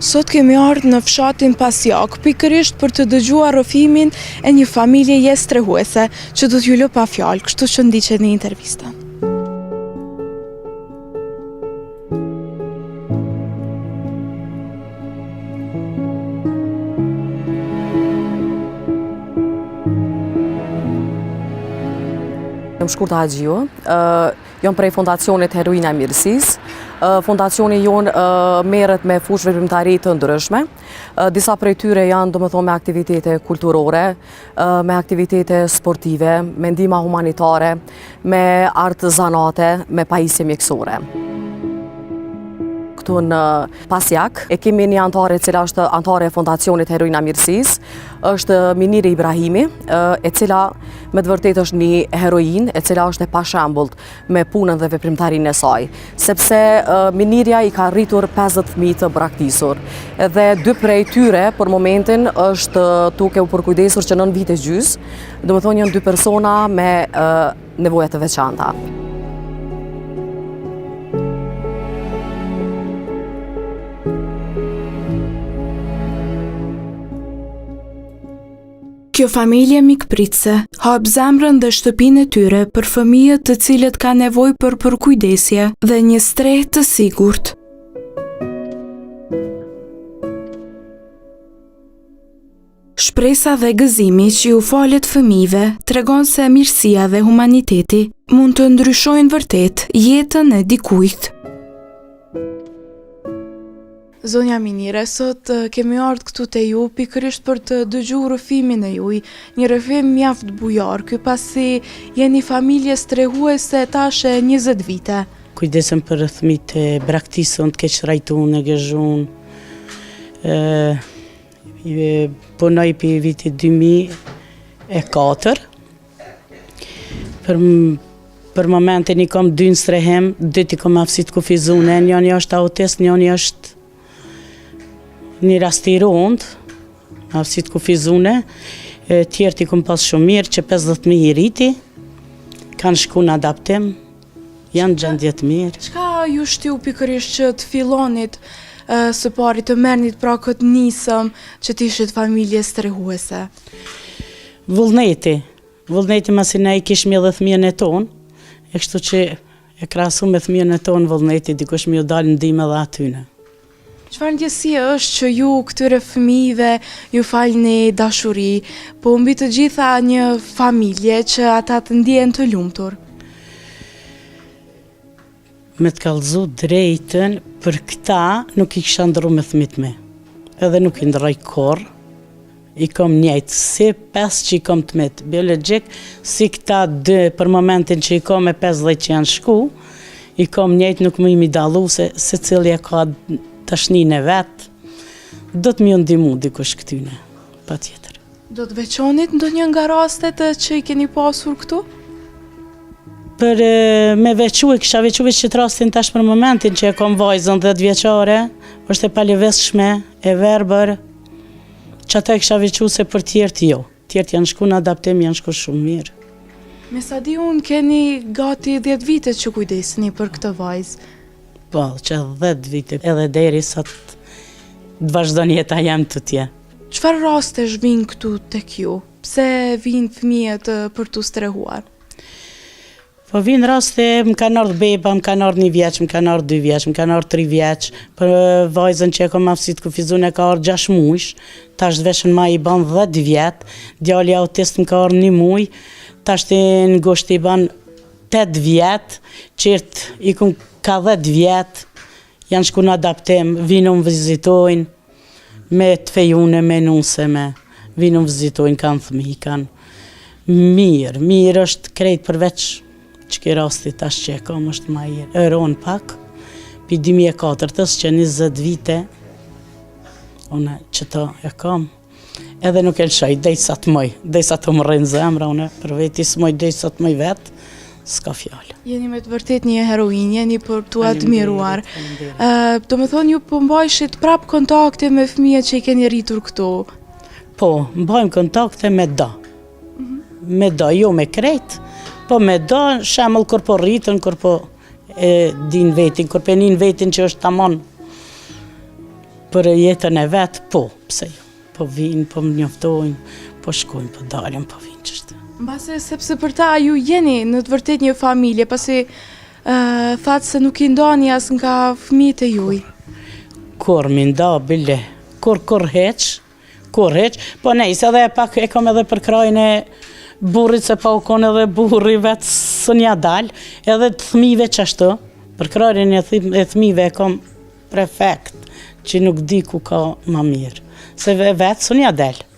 Sot kemi ardhur në fshatin Pasjak, pikërisht për të dëgjuar rrëfimin e një familjeje strehuese, që do t'ju lë pa fjalë, kështu që ndiqeni intervistën. Jam Shkurta Haxhiu, jam prej Fondacionit Heroina e Mirësisë. Fondacioni jonë merret me fushë veprimtari të ndryshme. Disa prej tyre janë domethënë me aktivitete kulturore, me aktivitete sportive, me ndihma humanitare, me artëzanate, me pajisje mjekësore. Këtu në Pasjak e kemi një antare e cila është antare e Fondacionit Heroina e Mirësisë, është Miniri Ibrahimi, e cila me të vërtetë është një heroin, e cila është e pashembullt me punën dhe veprimtarinë e saj, sepse Miniria i ka rritur 50 fëmijë të braktisur. Edhe 2 prej tyre për momentin është duke u përkujdesur që 9 vite gjys, domethënë janë 2 persona me nevoja të veçanta. Kjo familje mikpritse hap zemrën dhe shtëpinë e tyre për fëmijët të cilët ka nevojë për përkujdesje dhe një streh të sigurt. Shpresa dhe gëzimi që ju falet fëmijëve tregon se mirësia dhe humaniteti mund të ndryshojnë vërtet jetën e dikujt. Zonja Minire, sot kemi ardhur këtu te ju pikërisht për të dëgjuar rrëfimin e juaj, një rrëfim mjaft bujar, ky pasi jeni familje strehuese tash e 20 vite. Kujdesem për fëmijët e braktisur, të keq trajtuar, në gëzhun. Punoj për vitit 2004. Për momentin i kam 2 në strehim, 2 i kam aftësi të kufizune, njëri është autist, njëri është një rasti rond, aftësi të kufizune, tjerët i kom pas shumë mirë, që 50.000 i rriti, kanë shku në adaptim, janë gjendje të mirë. Çka ju shtiu pikërisht që të fillonit së pari të merrnit pra këtë nisëm që t'ishit familje strehuese? Vullneti masi ne i kishmi edhe fëmijën e tonë, e kështu që e krahasu me fëmijën e tonë vullneti, dikush mi u dalë ndihmë edhe atyne. Çfarë ndjesie është që ju këtyre fëmijëve ju falni dashuri, po mbi të gjitha një familje që ata të ndihen të lumtur? Me të kallëzu drejtën, për këta nuk i kisha ndërru me fëmijët me. Edhe nuk i ndërroj kurrë. I kom njëjtë, si 5 që i kom të metë biologjik, si këta 2 për momentin që i kom e 50 që janë shku, i kom njëjtë, nuk më imi dalu se cili e ka tashnin e vetë, do të më ndihmu dikush këtyne, pa tjetër. Do të veçonit ndonjë nga rastet që i keni pasur këtu? Për me veçu, kisha veçu veç që të rastin tash për momentin që e kom vajzën 10 vjeqare, është e paliveshme, e verbër, që ata e kisha veçu se për tjertë jo. Tjertë janë shku në adaptim, janë shku shumë mirë. Me sa di unë keni gati 10 vite që kujdesni për këtë vajzë. Po, që 10 vite, edhe deri sa të vazhdon jeta jam të tje. Çfarë rastesh vinë këtu tek ju? Pse vinë fëmijët për t'u strehuar? Po vinë raste, më kanë ardhur beba, më kanë ardhur 1 vjeç, më kanë ardhur 2 vjeç, më kanë ardhur 3 vjeç. Për vajzën që e kam aftësi të kufizune ka ardhur 6 muaj, tash veshën ma i ban 10 vjet, djali autist më ka ardhur 1 muaj, tash të në gosht i ban 8 vjet, qert i kum ka 10 vjet, janë shku në adaptim, vinë më vizitojnë, me të fejune, me nuse, vinë më vizitojnë, kanë thëmi, kanë mirë është krejt përveç që ke rasti tash që e kam është ma i eron pak, për 2004-ës që 20 vite, une që të e kam, edhe nuk e lëshoj, dej sa të më rrinë zemra, une për veti së moj dej sa të mëj vetë, s'ka fjallë. Jeni me të vërtet një heroin, jeni për të admiruar. Do me thonë ju përmbajshit prap kontakte me fëmijët që i keni rritur këtu? Po, mbajmë kontakte me da. Me da, jo me krejt, po me da, shemëll kur po rritën, kur po din vetin, kur penin vetin që është tamon për jetën e vetë, po, pse jo. Po vinë, po më njoftojnë, po shkojnë, po dalën, po vinë qështë. Mbase sepse për ta ju jeni në të vërtet një familje, pasi thatë se nuk i ndani as nga fëmijët e juj. Kur mi nda, bile, kur heq, po nejse edhe pak e kam edhe për krajnë e burrit, se pa u konë edhe burri vetë së nja dalë, edhe të thmive qashtu, për krajnë e thmive e kam prefekt, që nuk di ku ka ma mirë, se vetë së nja dalë.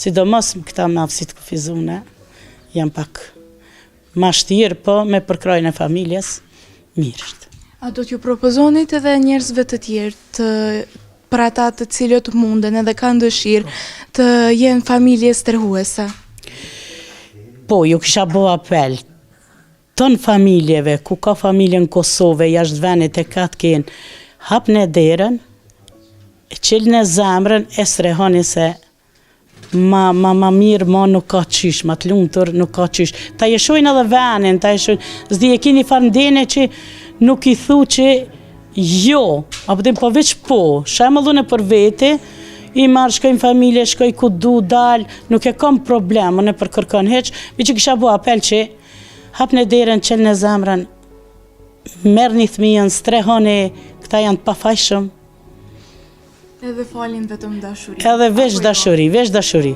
Sidomos këta me aftësit kufizune, jam pak ma shtirë, po me përkrajnë e familjes, mirësht. A do t'ju propozonit edhe njerëzve të tjerë, për ata të cilët munden edhe kanë dëshirë të jenë familje stërhuese? Po, ju kisha bo apel, ton familjeve, ku ka familje në Kosovë, jashtë venit e katë kënë, hapën e derën, qilën e zemrën, e srehoni se ma mirë, ma nuk ka qysh, ma të lumëtur nuk ka qysh. Ta jeshojnë edhe venin, ta jeshojnë, zdi e kini farndene që nuk i thu që jo, apëtim po veç po, shemë dhune për vete, i marrë shkojnë familje, shkoj ku du, dal, nuk e kam problem, unë e për kërkon heq, vi që kisha bu apel që hapën e derën, qelën e zemrën, merë një thmijën, strehoni, këta janë të pafajshëm. Edhe falin vetëm dashuri. Edhe veç dashuri, veç dashuri.